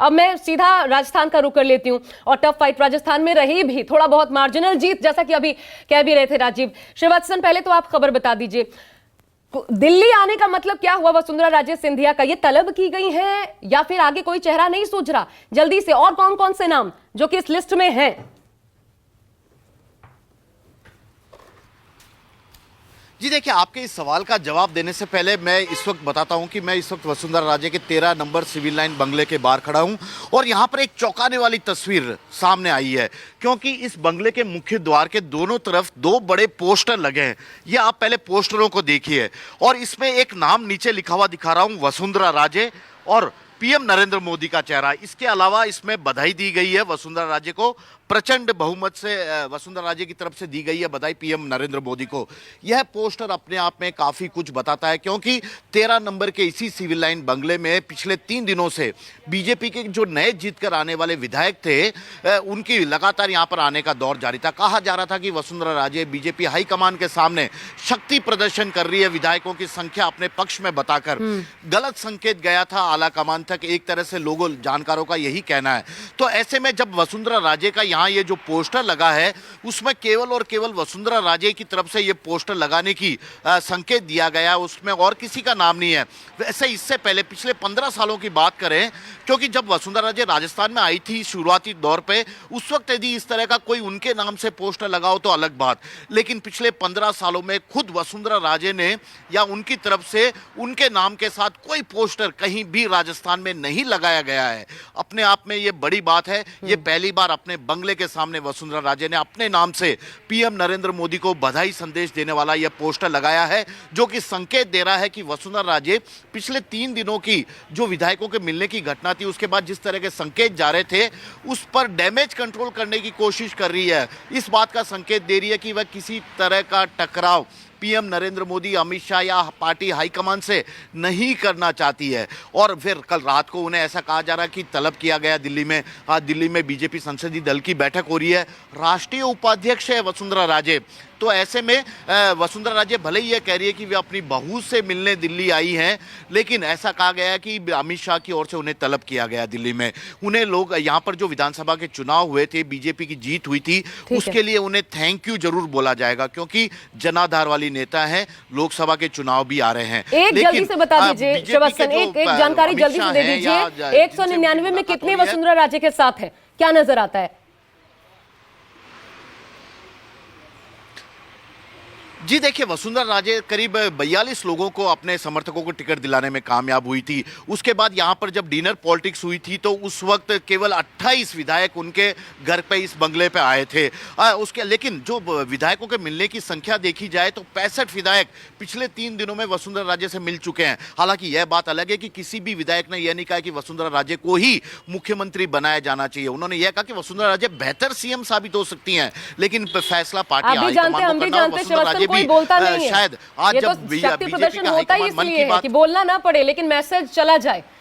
अब मैं सीधा राजस्थान का रुख कर लेती हूँ, और टफ फाइट राजस्थान में रही भी, थोड़ा बहुत मार्जिनल जीत जैसा कि अभी कह भी रहे थे राजीव श्रीवास्तव। पहले तो आप खबर बता दीजिए, दिल्ली आने का मतलब क्या हुआ वसुंधरा राजे सिंधिया का? ये तलब की गई है या फिर आगे कोई चेहरा नहीं सूझ रहा? जल्दी से, और कौन कौन से नाम जो कि इस लिस्ट में हैं? जी देखिए, आपके इस सवाल का जवाब देने से पहले मैं इस वक्त बताता हूं कि मैं इस वक्त वसुंधरा राजे के 13 नंबर सिविल लाइन बंगले के बाहर खड़ा हूं, और यहां पर एक चौंकाने वाली तस्वीर सामने आई है, क्योंकि इस बंगले के मुख्य द्वार के दोनों तरफ 2 बड़े पोस्टर लगे हैं। ये आप पहले पोस्टरों को देखिए, और इसमें एक नाम नीचे लिखा हुआ दिखा रहा हूं, वसुंधरा राजे, और पीएम नरेंद्र मोदी का चेहरा। इसके अलावा इसमें बधाई दी गई है वसुंधरा राजे को, प्रचंड बहुमत से वसुंधरा राजे की तरफ से दी गई है बधाई पीएम नरेंद्र मोदी को। यह पोस्टर अपने आप में काफी कुछ बताता है, क्योंकि 13 नंबर के इसी सिविल लाइन बंगले में पिछले 3 दिनों से बीजेपी के जो नए जीत कर आने वाले विधायक थे, उनकी लगातार यहां पर आने का दौर जारी था। कहा जा रहा था कि वसुंधरा राजे बीजेपी हाईकमान के सामने शक्ति प्रदर्शन कर रही है, विधायकों की संख्या अपने पक्ष में बताकर। गलत संकेत गया था आला कमान तक, एक तरह से लोगों जानकारों का यही कहना है। तो ऐसे में जब वसुंधरा राजे का यहाँ ये जो पोस्टर लगा है, उसमें केवल और केवल वसुंधरा राजे की तरफ से ये पोस्टर लगाने की संकेत दिया गया, उसमें और किसी का नाम नहीं है। वैसे इससे पहले पिछले 15 सालों की बात करें, क्योंकि जब वसुंधरा राजे राजस्थान में आई थी शुरुआती दौर पे, उस वक्त यदि इस तरह का कोई उनके नाम से पोस्टर लगाओ तो अलग बात, लेकिन पिछले 15 सालों में खुद वसुंधरा राजे ने या उनकी तरफ से उनके नाम के साथ कोई पोस्टर कहीं भी राजस्थान में नहीं लगाया गया है। अपने आप में ये बड़ी बात है। ये पहली बार अपने बंगले के सामने वसुंधरा राजे ने अपने नाम से पीएम नरेंद्र मोदी को बधाई संदेश देने वाला यह पोस्टर लगाया है, जो कि संकेत दे रहा है कि वसुंधरा राजे पिछले 3 दिनों की जो विधायकों के मिलने की घटना थी, उसके बाद जिस तरह के संकेत जा रहे थे, उस पर डैमेज कंट्रोल करने की कोशिश कर रही है। इस बात का संकेत दे रही है कि वह किसी तरह का टकराव पीएम नरेंद्र मोदी, अमित शाह या पार्टी हाईकमान से नहीं करना चाहती है। और फिर कल रात को उन्हें ऐसा कहा जा रहा है कि तलब किया गया दिल्ली में। आज दिल्ली में बीजेपी संसदीय दल की बैठक हो रही है, राष्ट्रीय उपाध्यक्ष है वसुंधरा राजे। तो ऐसे में वसुंधरा राजे भले ही ये कह रही है कि वे अपनी बहू से मिलने दिल्ली आई हैं, लेकिन ऐसा कहा गया है कि अमित शाह की ओर से उन्हें तलब किया गया दिल्ली में। उन्हें लोग यहाँ पर जो विधानसभा के चुनाव हुए थे, बीजेपी की जीत हुई थी, उसके लिए उन्हें थैंक यू जरूर बोला जाएगा, क्योंकि जनाधार वाली नेता है। लोकसभा के चुनाव भी आ रहे हैं। एक जल्दी से बता दीजिए श्रीवास्तव, एक जानकारी जल्दी से दे दीजिए, 199 में कितने वसुंधरा राजे के साथ है, क्या नजर आता है? जी देखिए, वसुंधरा राजे करीब 42 लोगों को, अपने समर्थकों को टिकट दिलाने में कामयाब हुई थी। उसके बाद यहाँ पर जब डिनर पॉलिटिक्स हुई थी, तो उस वक्त केवल 28 विधायक उनके घर पे इस बंगले पे आए थे। लेकिन जो विधायकों के मिलने की संख्या देखी जाए तो 65 विधायक पिछले 3 दिनों में वसुंधरा राजे से मिल चुके हैं। हालांकि यह बात अलग है कि किसी भी विधायक ने यह नहीं कहा कि वसुंधरा राजे को ही मुख्यमंत्री बनाया जाना चाहिए। उन्होंने यह कहा कि वसुंधरा राजे बेहतर सीएम साबित हो सकती हैं, लेकिन फैसला पार्टी हाईकमान को करना। वसुंधरा राजे कोई बोलता नहीं है, शायद आज ये जब तो शक्ति प्रदर्शन होता ही इसलिए है कि बोलना ना पड़े, लेकिन मैसेज चला जाए।